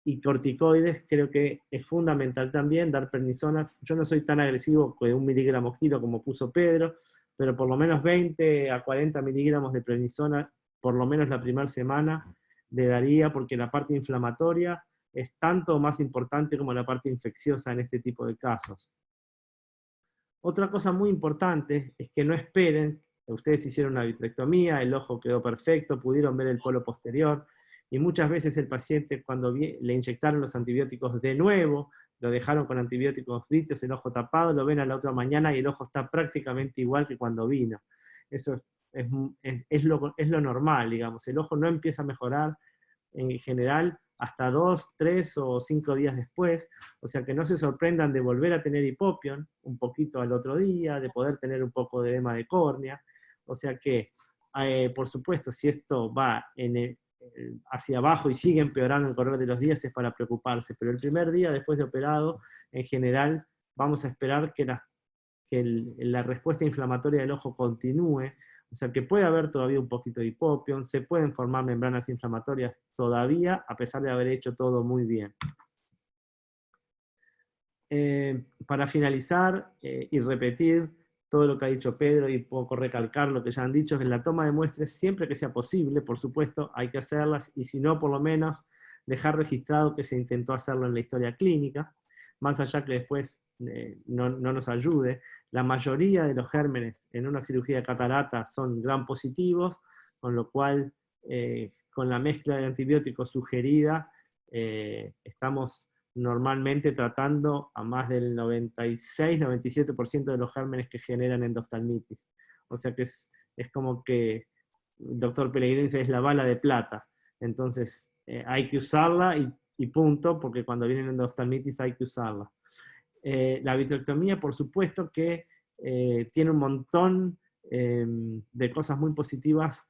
y corticoides, creo que es fundamental también dar prednisonas. Yo no soy tan agresivo con 1 miligramo kilo como puso Pedro, pero por lo menos 20 a 40 miligramos de prednisona, por lo menos la primera semana, le daría, porque la parte inflamatoria es tanto más importante como la parte infecciosa en este tipo de casos. Otra cosa muy importante es que no esperen, ustedes hicieron una vitrectomía, el ojo quedó perfecto, pudieron ver el polo posterior, y muchas veces el paciente, cuando le inyectaron los antibióticos de nuevo, lo dejaron con antibióticos vítreos, el ojo tapado, lo ven a la otra mañana y el ojo está prácticamente igual que cuando vino. Eso es lo normal, digamos. El ojo no empieza a mejorar en general hasta 2, 3 o 5 días después, o sea que no se sorprendan de volver a tener hipopión un poquito al otro día, de poder tener un poco de edema de córnea, o sea que, por supuesto, si esto va hacia abajo y sigue empeorando en el correr de los días, es para preocuparse, pero el primer día después de operado, en general, vamos a esperar que la respuesta inflamatoria del ojo continúe, o sea que puede haber todavía un poquito de hipopión, se pueden formar membranas inflamatorias todavía, a pesar de haber hecho todo muy bien. Para finalizar y repetir todo lo que ha dicho Pedro y poco recalcar lo que ya han dicho, es que la toma de muestras, siempre que sea posible, por supuesto, hay que hacerlas, y si no, por lo menos, dejar registrado que se intentó hacerlo en la historia clínica, más allá que después no nos ayude. La mayoría de los gérmenes en una cirugía de catarata son gram positivos, con lo cual, con la mezcla de antibióticos sugerida, estamos normalmente tratando a más del 96-97% de los gérmenes que generan endoftalmitis. O sea que es como que el doctor Pellegrini dice, es la bala de plata. Entonces hay que usarla y punto, porque cuando viene endoftalmitis hay que usarla. La vitrectomía, por supuesto que tiene un montón de cosas muy positivas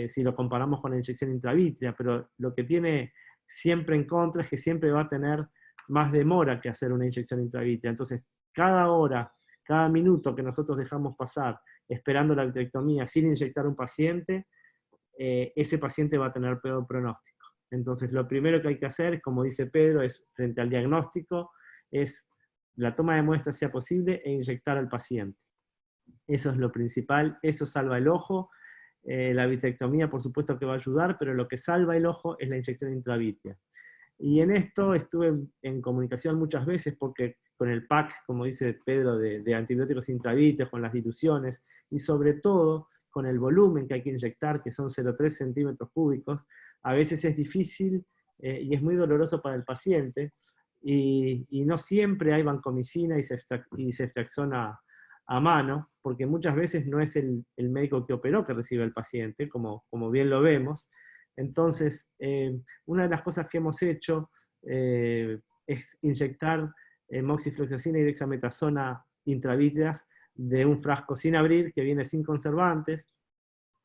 si lo comparamos con la inyección intravítrea, pero lo que tiene siempre en contra es que siempre va a tener más demora que hacer una inyección intravítrea. Entonces, cada hora, cada minuto que nosotros dejamos pasar esperando la vitrectomía sin inyectar a un paciente, ese paciente va a tener peor pronóstico. Entonces, lo primero que hay que hacer, como dice Pedro, es frente al diagnóstico, es la toma de muestras sea posible e inyectar al paciente. Eso es lo principal, eso salva el ojo. La vitrectomía, por supuesto que va a ayudar, pero lo que salva el ojo es la inyección intravítrea. Y en esto estuve en comunicación muchas veces, porque con el PAC, como dice Pedro, de antibióticos intravítreos, con las diluciones, y sobre todo con el volumen que hay que inyectar, que son 0,3 centímetros cúbicos, a veces es difícil y es muy doloroso para el paciente, y no siempre hay vancomicina y ceftriaxona a mano, porque muchas veces no es el médico que operó que recibe al paciente, como bien lo vemos. Entonces, una de las cosas que hemos hecho es inyectar moxifloxacina y dexametasona intravítreas de un frasco sin abrir, que viene sin conservantes,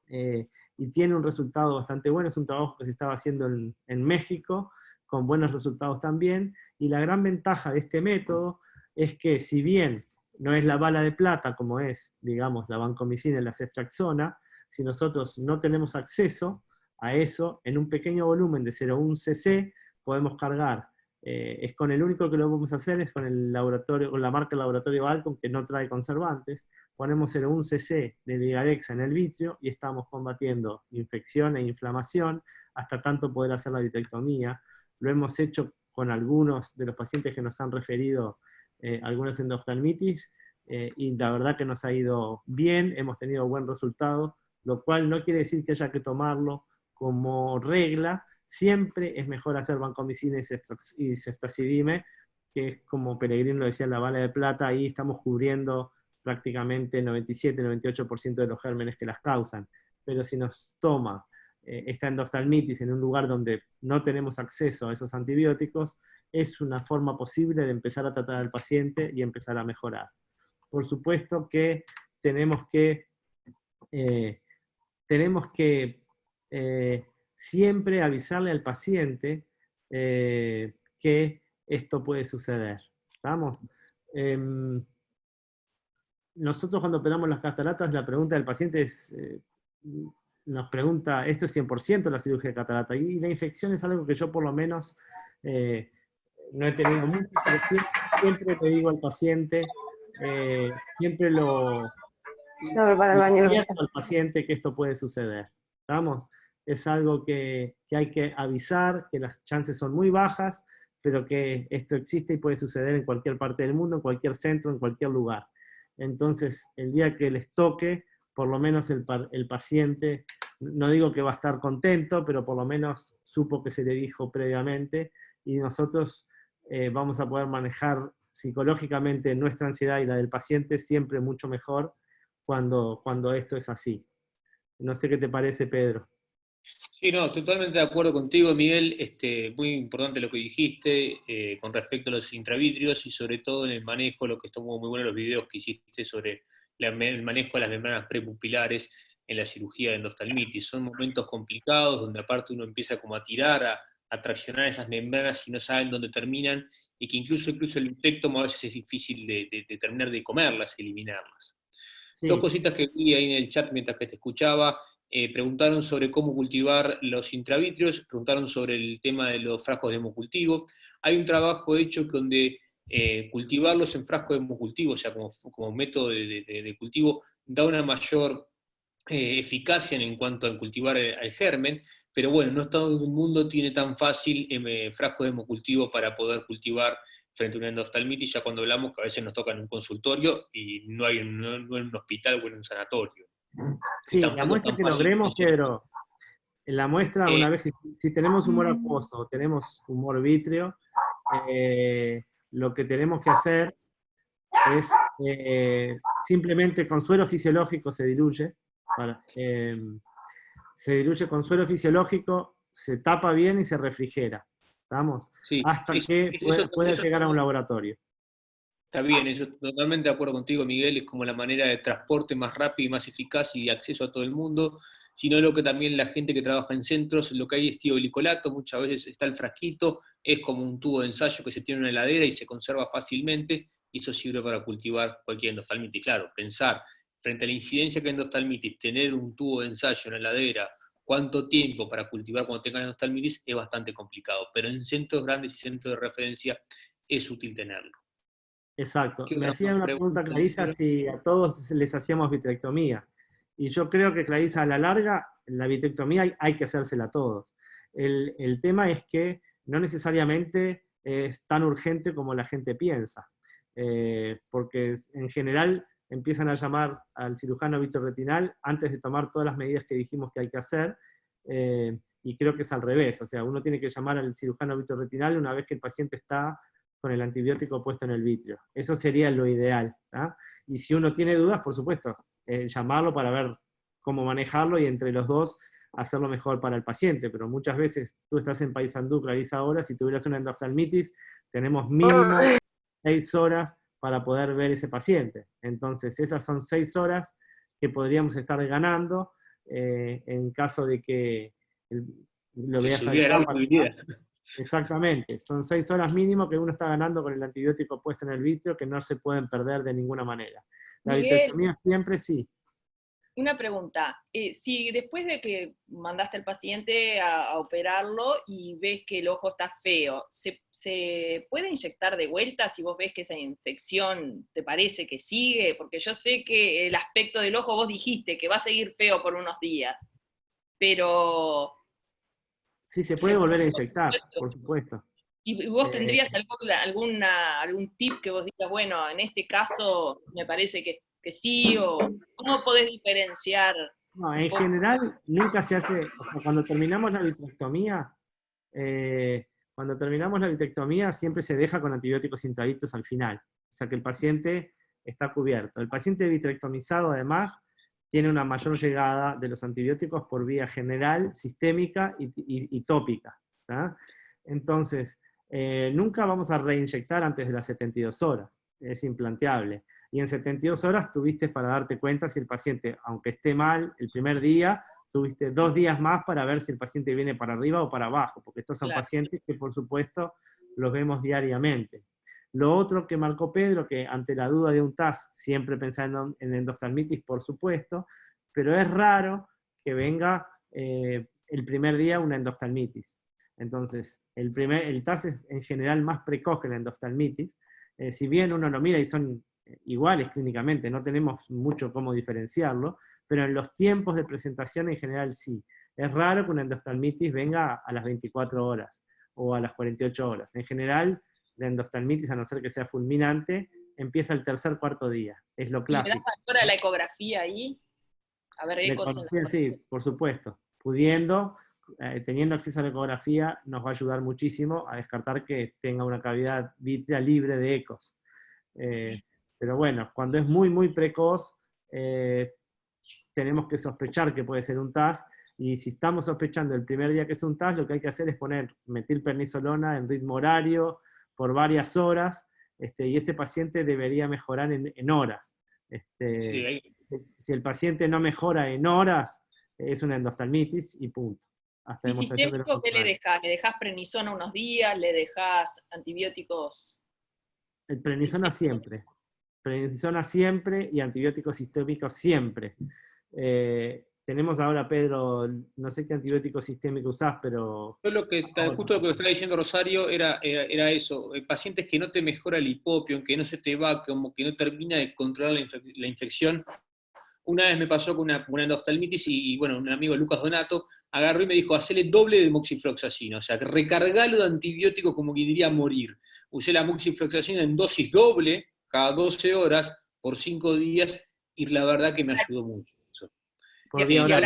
y tiene un resultado bastante bueno. Es un trabajo que se estaba haciendo en México, con buenos resultados también, y la gran ventaja de este método es que si bien no es la bala de plata como es, digamos, la vancomicina y la ceftriaxona, si nosotros no tenemos acceso a eso, en un pequeño volumen de 0,1 cc podemos cargar, es con el único que lo vamos a hacer, es con el laboratorio, con la marca Laboratorio Alcon, que no trae conservantes, ponemos 0,1 cc de Vigadexa en el vitrio y estamos combatiendo infección e inflamación, hasta tanto poder hacer la vitrectomía. Lo hemos hecho con algunos de los pacientes que nos han referido algunas endoftalmitis, y la verdad que nos ha ido bien, hemos tenido buen resultado, lo cual no quiere decir que haya que tomarlo como regla. Siempre es mejor hacer vancomicina y ceftazidime, que es como Pellegrini lo decía, la bala de plata, ahí estamos cubriendo prácticamente el 97-98% de los gérmenes que las causan. Pero si nos toma esta endoftalmitis en un lugar donde no tenemos acceso a esos antibióticos, es una forma posible de empezar a tratar al paciente y empezar a mejorar. Por supuesto que tenemos que siempre avisarle al paciente que esto puede suceder. ¿Estamos? Nosotros cuando operamos las cataratas, la pregunta del paciente es, nos pregunta, ¿esto es 100% la cirugía de catarata? Y la infección es algo que yo por lo menos no he tenido mucho, pero siempre le digo al paciente, siempre lo advierto al paciente que esto puede suceder. ¿Estamos? Es algo que hay que avisar, que las chances son muy bajas, pero que esto existe y puede suceder en cualquier parte del mundo, en cualquier centro, en cualquier lugar. Entonces, el día que les toque, por lo menos el paciente, no digo que va a estar contento, pero por lo menos supo que se le dijo previamente, y nosotros vamos a poder manejar psicológicamente nuestra ansiedad y la del paciente siempre mucho mejor cuando esto es así. No sé qué te parece, Pedro. Sí, no, totalmente de acuerdo contigo, Miguel. Muy importante lo que dijiste con respecto a los intravitrios y sobre todo en el manejo, lo que estuvo muy bueno los videos que hiciste sobre el manejo de las membranas prepupilares en la cirugía de endoftalmitis. Son momentos complicados donde aparte uno empieza como a tirar, a traccionar esas membranas y no saben dónde terminan, y que incluso el infectomo a veces es difícil de terminar de comerlas, eliminarlas. Sí. Dos cositas que vi ahí en el chat mientras que te escuchaba. Preguntaron sobre cómo cultivar los intravitrios, preguntaron sobre el tema de los frascos de hemocultivo. Hay un trabajo hecho donde cultivarlos en frascos de hemocultivo, o sea, como método de cultivo, da una mayor eficacia en cuanto a cultivar el germen, pero bueno, no todo el mundo tiene tan fácil frascos de hemocultivo para poder cultivar frente a una endoftalmitis, ya cuando hablamos que a veces nos toca en un consultorio y no hay en un hospital o en un sanatorio. Sí, la muestra que logremos, Pedro, la muestra, una vez que si tenemos humor acuoso o tenemos humor vítreo, lo que tenemos que hacer es simplemente con suero fisiológico se diluye, con suero fisiológico, se tapa bien y se refrigera, ¿estamos? Sí, hasta sí, que pueda llegar a un laboratorio. Está bien, eso totalmente de acuerdo contigo, Miguel, es como la manera de transporte más rápida y más eficaz y de acceso a todo el mundo, sino lo que también la gente que trabaja en centros, lo que hay es tioglicolato, muchas veces está el frasquito, es como un tubo de ensayo que se tiene en una heladera y se conserva fácilmente, y eso sirve para cultivar cualquier endoftalmitis. Claro, pensar, frente a la incidencia que hay endoftalmitis, tener un tubo de ensayo en la heladera, cuánto tiempo para cultivar cuando tengan endoftalmitis, es bastante complicado, pero en centros grandes y centros de referencia es útil tenerlo. Exacto. Me hacía una pregunta Clarisa si a todos les hacíamos vitrectomía. Y yo creo que, Clarisa, a la larga, la vitrectomía hay que hacérsela a todos. El tema es que no necesariamente es tan urgente como la gente piensa. Porque en general empiezan a llamar al cirujano vitroretinal antes de tomar todas las medidas que dijimos que hay que hacer. Y creo que es al revés. O sea, uno tiene que llamar al cirujano vitroretinal una vez que el paciente está con el antibiótico puesto en el vitrio. Eso sería lo ideal. Y si uno tiene dudas, por supuesto, llamarlo para ver cómo manejarlo y entre los dos hacerlo mejor para el paciente. Pero muchas veces tú estás en Paysandú, Clarisa, ahora, si tuvieras una endoftalmitis, tenemos mínimo 6 horas para poder ver ese paciente. Entonces, esas son 6 horas que podríamos estar ganando en caso de que lo veas allá. Exactamente, son 6 horas mínimo que uno está ganando con el antibiótico puesto en el vitrio que no se pueden perder de ninguna manera. La Miguel, vitrectomía siempre sí. una pregunta. Si después de que mandaste al paciente a operarlo y ves que el ojo está feo, ¿se puede inyectar de vuelta si vos ves que esa infección te parece que sigue? Porque yo sé que el aspecto del ojo vos dijiste que va a seguir feo por unos días, pero... Sí, se puede volver a inyectar, por supuesto. ¿Y vos Eh, tendrías algún tip que vos digas, bueno, en este caso me parece que sí, o cómo podés diferenciar no, un en poco? general nunca se hace, o sea, cuando terminamos la vitrectomía, siempre se deja con antibióticos intraditos al final. O sea que el paciente está cubierto. El paciente vitrectomizado además tiene una mayor llegada de los antibióticos por vía general, sistémica y tópica. ¿tá? Entonces, nunca vamos a reinyectar antes de las 72 horas. Es implanteable. Y en 72 horas tuviste para darte cuenta si el paciente, aunque esté mal el primer día, tuviste 2 días más para ver si el paciente viene para arriba o para abajo, porque estos son Claro. pacientes que por supuesto los vemos diariamente. Lo otro que marcó Pedro, que ante la duda de un TAS, siempre pensando en endoftalmitis, por supuesto, pero es raro que venga el primer día una endoftalmitis. Entonces, el TAS es en general más precoz que la endoftalmitis. Si bien uno lo mira y son iguales clínicamente, no tenemos mucho cómo diferenciarlo, pero en los tiempos de presentación en general sí. Es raro que una endoftalmitis venga a las 24 horas o a las 48 horas. En general, la endoftalmitis, a no ser que sea fulminante, empieza el tercer, cuarto día. Es lo ¿Y le das clásico. valor a la ecografía ahí? A ver, La ecos en ecografía, la... sí, por supuesto. Pudiendo, teniendo acceso a la ecografía, nos va a ayudar muchísimo a descartar que tenga una cavidad vítrea libre de ecos. Pero bueno, cuando es muy, muy precoz, tenemos que sospechar que puede ser un TAS, y si estamos sospechando el primer día que es un TAS, lo que hay que hacer es poner metilprednisolona en ritmo horario por varias horas, y ese paciente debería mejorar en horas. Sí, Si el paciente no mejora en horas, es una endoftalmitis y punto. Hasta ¿Y demostración de lo sistémico qué le contrario. dejás? ¿Le dejás prednisona unos días? ¿Le dejás antibióticos? El prednisona siempre. Prednisona siempre y antibióticos sistémicos siempre. Tenemos ahora, Pedro, no sé qué antibiótico sistémico usás, pero... Yo justo lo que estaba diciendo Rosario era eso, pacientes que no te mejora el hipopio, que no se te va, como que no termina de controlar la infección. Una vez me pasó con una endoftalmitis y, bueno, un amigo, Lucas Donato, agarró y me dijo, hacele doble de moxifloxacina, o sea, recargalo de antibiótico como que diría morir. Usé la moxifloxacina en dosis doble, cada 12 horas, por 5 días, y la verdad que me ayudó mucho eso. Por vía Y oral.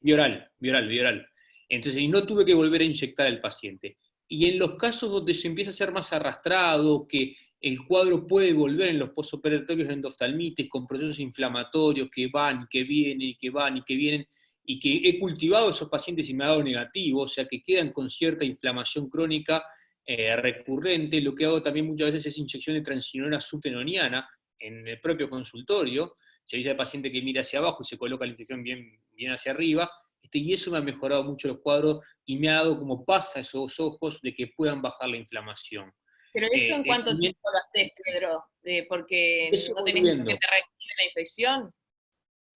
hablar, Vioral. Entonces, y no tuve que volver a inyectar al paciente. Y en los casos donde se empieza a ser más arrastrado, que el cuadro puede volver en los posoperatorios de endoftalmitis con procesos inflamatorios que van, que vienen, que van y que vienen, y que he cultivado esos pacientes y me ha dado negativo, o sea que quedan con cierta inflamación crónica recurrente, lo que hago también muchas veces es inyección de transinolona subtenoniana en el propio consultorio. Se dice al paciente que mira hacia abajo y se coloca la infección bien hacia arriba, y eso me ha mejorado mucho los cuadros y me ha dado como paz a esos ojos de que puedan bajar la inflamación. pero eso en cuánto También tiempo lo haces, Pedro, porque eso no voy tenés miedo que viendo. te reactive la infección.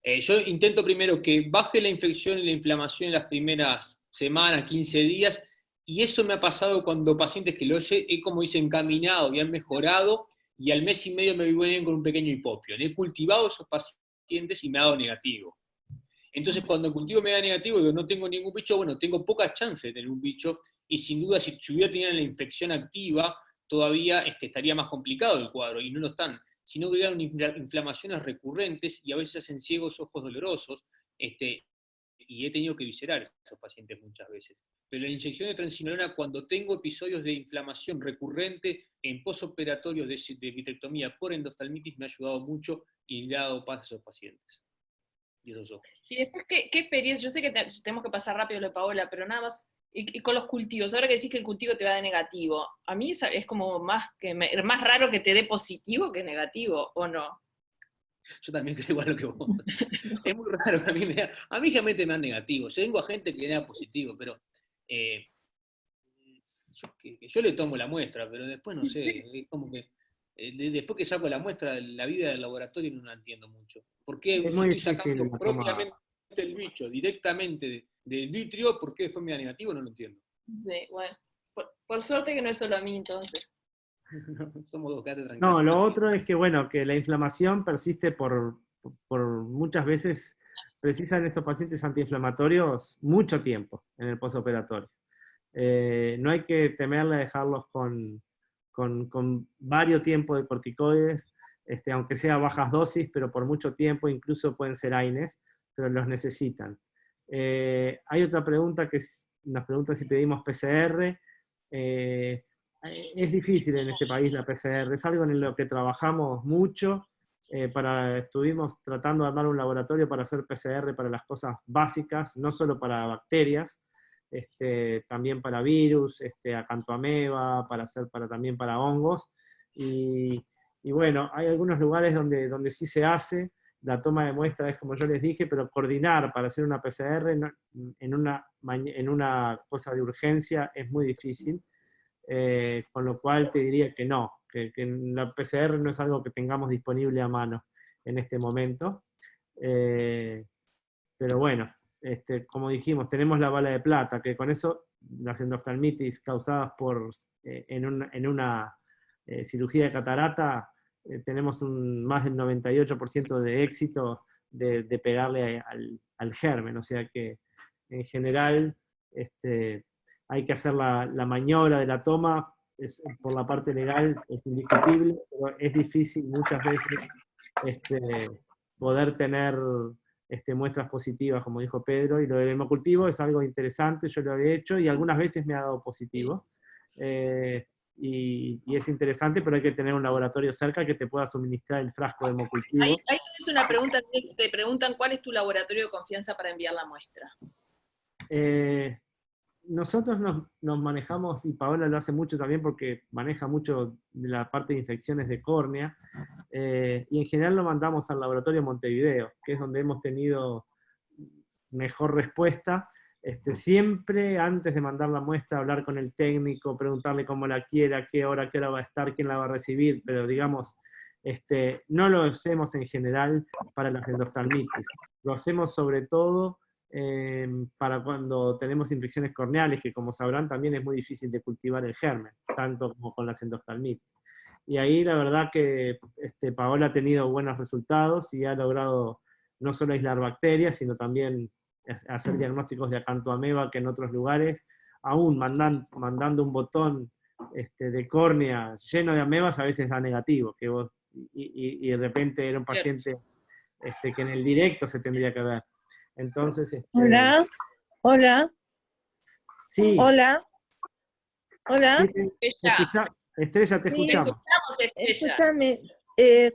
Yo intento primero que baje la infección y la inflamación en las primeras semanas, 15 días, y eso me ha pasado cuando pacientes que los he como dice, encaminado y han mejorado, y al mes y medio me vienen con un pequeño hipopio. He cultivado esos pacientes y me ha dado negativo. Entonces, cuando el cultivo me da negativo, digo, no tengo ningún bicho, bueno, tengo pocas chances de tener un bicho, y sin duda, si hubiera tenido la infección activa, todavía estaría más complicado el cuadro, y no lo están, sino que quedan inflamaciones recurrentes, y a veces hacen ciegos, ojos dolorosos, y he tenido que viscerar a esos pacientes muchas veces. Pero la inyección de transinolona, cuando tengo episodios de inflamación recurrente en posoperatorios de vitrectomía por endoftalmitis, me ha ayudado mucho y le ha dado paz a esos pacientes y esos ojos. Y después, ¿qué experiencia? Yo sé que tenemos que pasar rápido lo de Paola, pero nada más, y con los cultivos, ahora que decís que el cultivo te va de negativo, a mí es como más raro que te dé positivo que negativo, ¿o no? Yo también creo igual lo que vos. Es muy raro, a mí realmente me dan negativo. Yo tengo a gente que me da positivo, pero que yo le tomo la muestra, pero después no sé, es como que después que saco la muestra, la vida del laboratorio no la entiendo mucho. ¿Por qué Es si muy estoy difícil sacando la toma. propiamente el bicho directamente del vitrio, por qué después me da negativo? No lo entiendo. Sí, bueno. Por suerte que no es solo a mí, entonces. Somos dos, quédate tranquilo. No, lo otro es que, bueno, que la inflamación persiste por muchas veces, precisan estos pacientes antiinflamatorios mucho tiempo en el postoperatorio. No hay que temerle a dejarlos con varios tiempos de corticoides, aunque sea bajas dosis, pero por mucho tiempo, incluso pueden ser AINES, pero los necesitan. Hay otra pregunta que nos pregunta si pedimos PCR. Es difícil en este país la PCR, es algo en lo que trabajamos mucho. Estuvimos tratando de armar un laboratorio para hacer PCR para las cosas básicas, no solo para bacterias, también para virus, acantoameba, también para hongos. Y bueno, hay algunos lugares donde sí se hace, la toma de muestra es como yo les dije, pero coordinar para hacer una PCR en una cosa de urgencia es muy difícil. Con lo cual te diría que no, que la PCR no es algo que tengamos disponible a mano en este momento. Pero bueno, como dijimos, tenemos la bala de plata, que con eso las endoftalmitis causadas en una cirugía de catarata, tenemos más del 98% de éxito de pegarle al germen, o sea que en general hay que hacer la maniobra de la toma, por la parte legal es indiscutible, pero es difícil muchas veces poder tener muestras positivas, como dijo Pedro, y lo del hemocultivo es algo interesante, yo lo había hecho y algunas veces me ha dado positivo. Y es interesante, pero hay que tener un laboratorio cerca que te pueda suministrar el frasco de hemocultivo. Ahí tenés una pregunta, te preguntan cuál es tu laboratorio de confianza para enviar la muestra. Nosotros nos manejamos, y Paola lo hace mucho también porque maneja mucho de la parte de infecciones de córnea, y en general lo mandamos al laboratorio Montevideo, que es donde hemos tenido mejor respuesta. Siempre antes de mandar la muestra, hablar con el técnico, preguntarle cómo la quiere, a qué hora va a estar, quién la va a recibir, pero digamos, no lo hacemos en general para las endoftalmitis, lo hacemos sobre todo para cuando tenemos infecciones corneales, que como sabrán también es muy difícil de cultivar el germen, tanto como con las endoftalmitis. Y ahí la verdad que Paola ha tenido buenos resultados y ha logrado no solo aislar bacterias, sino también hacer diagnósticos de acantoameba que en otros lugares, aún mandando un botón de córnea lleno de amebas, a veces da negativo, y de repente era un paciente que en el directo se tendría que ver. Entonces, Hola, hola, sí, hola, hola. sí, Estrella, te Sí, escuchamos. escúchame,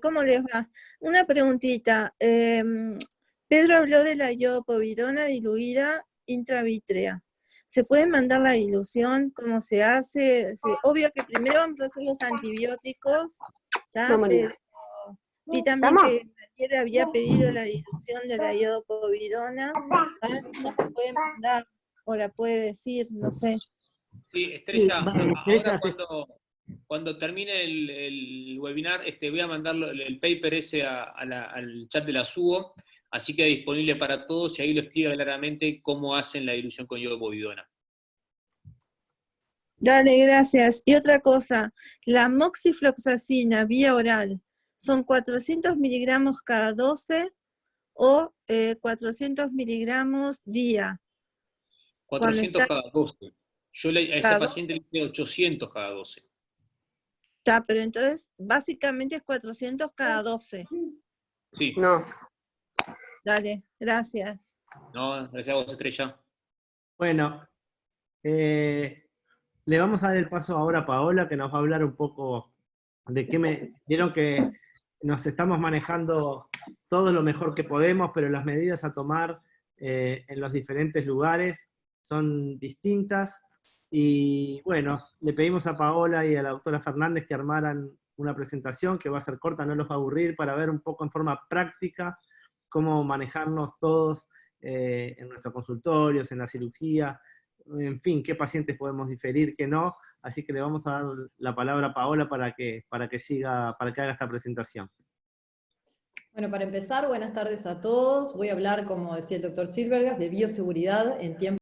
¿cómo les va? Una preguntita. Pedro habló de la iodopovidona diluida intravítrea. ¿Se puede mandar la dilución? ¿Cómo se hace? Sí, obvio que primero vamos a hacer los antibióticos, ¿tá? Pero, y también que ayer había pedido la dilución de la iodopovidona. A ver si no se puede mandar, o la puede decir, no sé. Sí, Estrella, Estrella ahora cuando termine el webinar, voy a mandar el paper ese al chat de la SUO, así que disponible para todos, y ahí lo explica claramente cómo hacen la dilución con iodopovidona. Dale, gracias. Y otra cosa, la moxifloxacina vía oral, ¿son 400 miligramos cada 12 o 400 miligramos día? 400 cada 12. Yo a esa cada paciente le hice 800 cada 12. Está, pero entonces básicamente es 400 cada 12. Sí. No. Dale, gracias. No, gracias a vos, Estrella. Bueno, le vamos a dar el paso ahora a Paola, que nos va a hablar un poco de vieron que nos estamos manejando todo lo mejor que podemos, pero las medidas a tomar en los diferentes lugares son distintas. Y bueno, le pedimos a Paola y a la doctora Fernández que armaran una presentación que va a ser corta, no los va a aburrir, para ver un poco en forma práctica cómo manejarnos todos en nuestros consultorios, en la cirugía, en fin, qué pacientes podemos diferir, qué no, así que le vamos a dar la palabra a Paola para que haga esta presentación. Bueno, para empezar, buenas tardes a todos. Voy a hablar, como decía el doctor Silbergas, de bioseguridad en tiempos